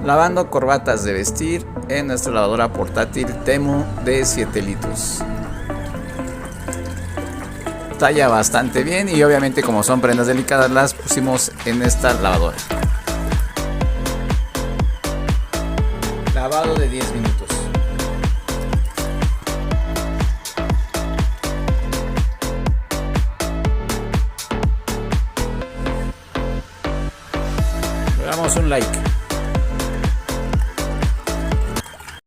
Lavando corbatas de vestir en nuestra lavadora portátil Temu de 7 litros. Talla bastante bien y obviamente como son prendas delicadas las pusimos en esta lavadora. Lavado de 10 minutos. Le damos un like.